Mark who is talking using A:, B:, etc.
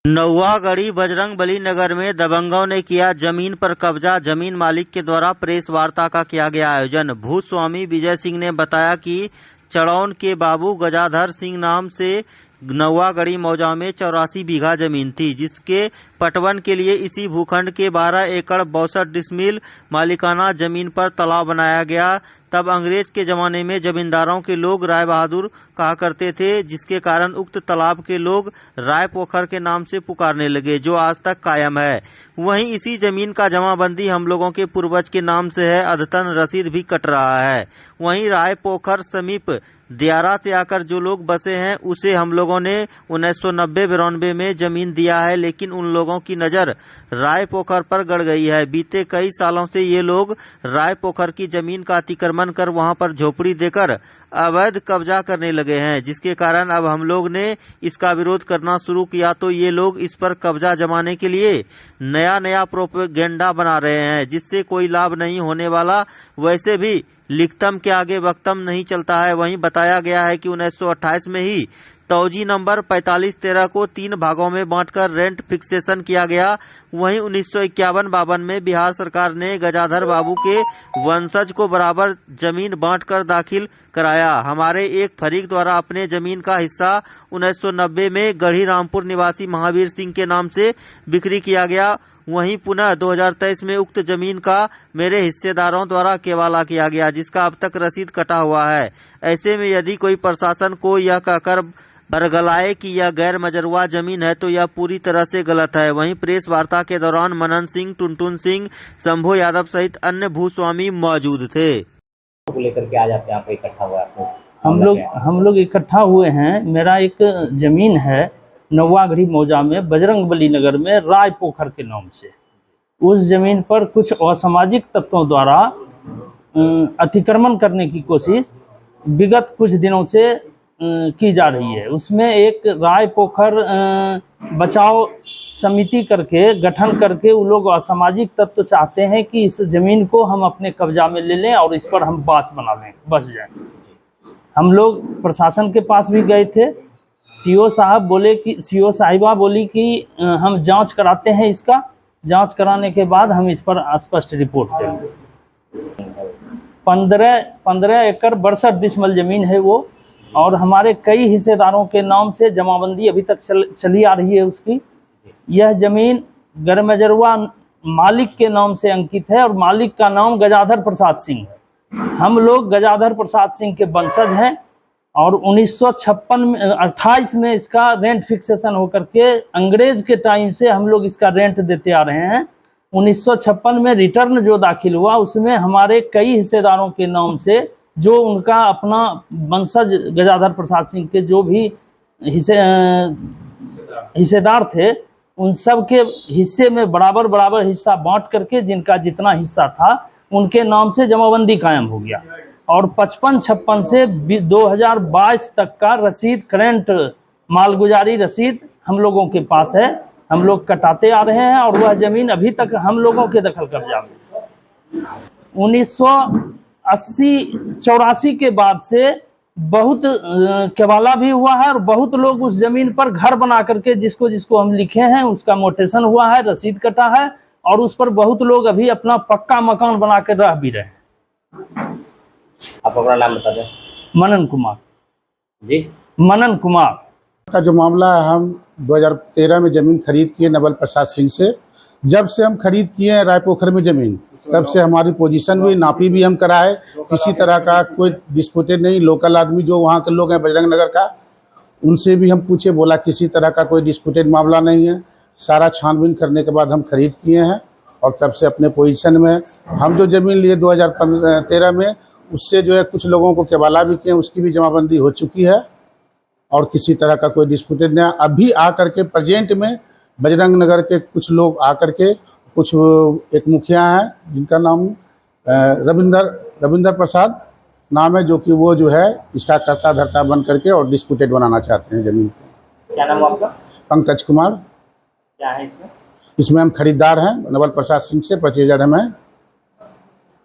A: नौवागढ़ी बजरंगबली नगर में दबंगों ने किया जमीन पर कब्जा। जमीन मालिक के द्वारा प्रेस वार्ता का किया गया आयोजन। भूस्वामी विजय सिंह ने बताया कि चड़ौन के बाबू गजाधर सिंह नाम से नौवागढ़ी मौजा में 84 बीघा जमीन थी, जिसके पटवन के लिए इसी भूखंड के 12 एकड़ 62 डिसमिल मालिकाना जमीन पर तालाब बनाया गया। तब अंग्रेज के जमाने में जमींदारों के लोग राय बहादुर कहा करते थे, जिसके कारण उक्त तालाब के लोग राय पोखर के नाम से पुकारने लगे, जो आज तक कायम है। वहीं इसी जमीन का जमाबंदी हम लोगों के पूर्वज के नाम से है। अद्यतन रसीद भी कट रहा है। वहीं राय पोखर समीप दियारा से आकर जो लोग बसे हैं, उसे हम लोगों ने 1990-92 में जमीन दिया है, लेकिन उन लोगों की नजर राय पोखर पर गड़ गई है। बीते कई सालों से ये लोग राय पोखर की जमीन का अतिक्रमण कर वहां पर झोपड़ी देकर अवैध कब्जा करने लगे हैं, जिसके कारण अब हम लोग ने इसका विरोध करना शुरू किया तो ये लोग इस पर कब्जा जमाने के लिए नया प्रोपेगेंडा बना रहे हैं, जिससे कोई लाभ नहीं होने वाला। वैसे भी लिखतम के आगे वक्तम नहीं चलता है। वहीं बताया गया है कि 1928 में ही तौजी नंबर 4513 को 3 भागों में बांटकर रेंट फिक्सेशन किया गया। वहीं 1951-52 में बिहार सरकार ने गजाधर बाबू के वंशज को बराबर जमीन बांटकर दाखिल कराया। हमारे एक फरीक द्वारा अपने जमीन का हिस्सा 1990 में गढ़ी रामपुर निवासी महावीर सिंह के नाम से बिक्री किया गया। वहीं पुनः 2023 में उक्त जमीन का मेरे हिस्सेदारों द्वारा केवाला किया गया, जिसका अब तक रसीद कटा हुआ है। ऐसे में यदि कोई प्रशासन को यह कहकर बरगलाए कि यह गैर मजरूआ जमीन है, तो यह पूरी तरह से गलत है। वहीं प्रेस वार्ता के दौरान मनन सिंह, टुनटुन सिंह, शंभू यादव सहित अन्य भूस्वामी मौजूद थे।
B: लेकर के आ जाते हैं, आप इकट्ठा हुआ
C: हम लोग इकट्ठा हुए हैं। मेरा एक जमीन है नौवागढ़ी मौजा में बजरंगबली नगर में राय पोखर के नाम से। उस जमीन पर कुछ असामाजिक तत्वों द्वारा अतिक्रमण करने की कोशिश विगत कुछ दिनों से की जा रही है। उसमें एक राय पोखर बचाव समिति करके गठन करके वो लोग असामाजिक तत्व चाहते हैं कि इस जमीन को हम अपने कब्जा में ले लें और इस पर हम बास बना लें, बस जाएं। हम लोग प्रशासन के पास भी गए थे। सीओ साहिबा बोली कि हम जांच कराते हैं, इसका जांच कराने के बाद हम इस पर स्पष्ट रिपोर्ट देंगे। 15 एकड़ 62 डिसमिल जमीन है वो, और हमारे कई हिस्सेदारों के नाम से जमाबंदी अभी तक चली आ रही है उसकी। यह जमीन गैरमजरूआ मालिक के नाम से अंकित है और मालिक का नाम गजाधर प्रसाद सिंह है। हम लोग गजाधर प्रसाद सिंह के वंशज हैं और 1928 में इसका रेंट फिक्सेशन होकर के अंग्रेज के टाइम से हम लोग इसका रेंट देते आ रहे हैं। 1956 में रिटर्न जो दाखिल हुआ उसमें हमारे कई हिस्सेदारों के नाम से, जो उनका अपना वंशज गजाधर प्रसाद सिंह के जो भी हिस्सेदार थे, उन सब के हिस्से में बराबर हिस्सा बांट करके जिनका जितना हिस्सा था उनके नाम से जमाबंदी कायम हो गया। और 55-56 से 2022 तक का रसीद, करंट मालगुजारी रसीद हम लोगों के पास है। हम लोग कटाते आ रहे हैं और वह जमीन अभी तक हम लोगों के दखल कब्जा में। 1980-84 के बाद से बहुत केवाला भी हुआ है और बहुत लोग उस जमीन पर घर बना करके जिसको हम लिखे हैं उसका मोटेशन हुआ है, रसीद कटा है और उस पर बहुत लोग अभी अपना पक्का मकान बना कर रह भी रहे हैं।
B: आप अपना नाम बता दें।
C: मनन कुमार
B: जी।
C: मनन कुमार
D: का जो मामला है, हम 2013 में ज़मीन खरीद किए नवल प्रसाद सिंह से। जब से हम खरीद किए हैं राय पोखर में ज़मीन, तब से हमारी पोजीशन हुई, नापी भी हम कराए। किसी तरह का कोई डिस्प्यूटेड नहीं। लोकल आदमी जो वहाँ के लोग हैं बजरंग नगर का, उनसे भी हम पूछे, बोला किसी तरह का कोई डिस्प्यूटेड मामला नहीं है। सारा छानबीन करने के बाद हम खरीद किए हैं और तब से अपने पोजीशन में। हम जो ज़मीन लिए 2013 में, उससे जो है कुछ लोगों को केवाला भी किए, उसकी भी जमाबंदी हो चुकी है और किसी तरह का कोई डिस्प्यूटेड नहीं। अभी आकर के प्रेजेंट में बजरंग नगर के कुछ लोग आकर के, कुछ एक मुखिया हैं जिनका नाम रविंदर प्रसाद नाम है, जो कि वो जो है इसका करता धरता बन करके और डिस्प्यूटेड बनाना चाहते हैं ज़मीन को।
B: क्या नाम आपका?
D: पंकज कुमार।
B: क्या है इसमें?
D: इसमें हम खरीदार हैं नवल प्रसाद सिंह से, 25,000 में।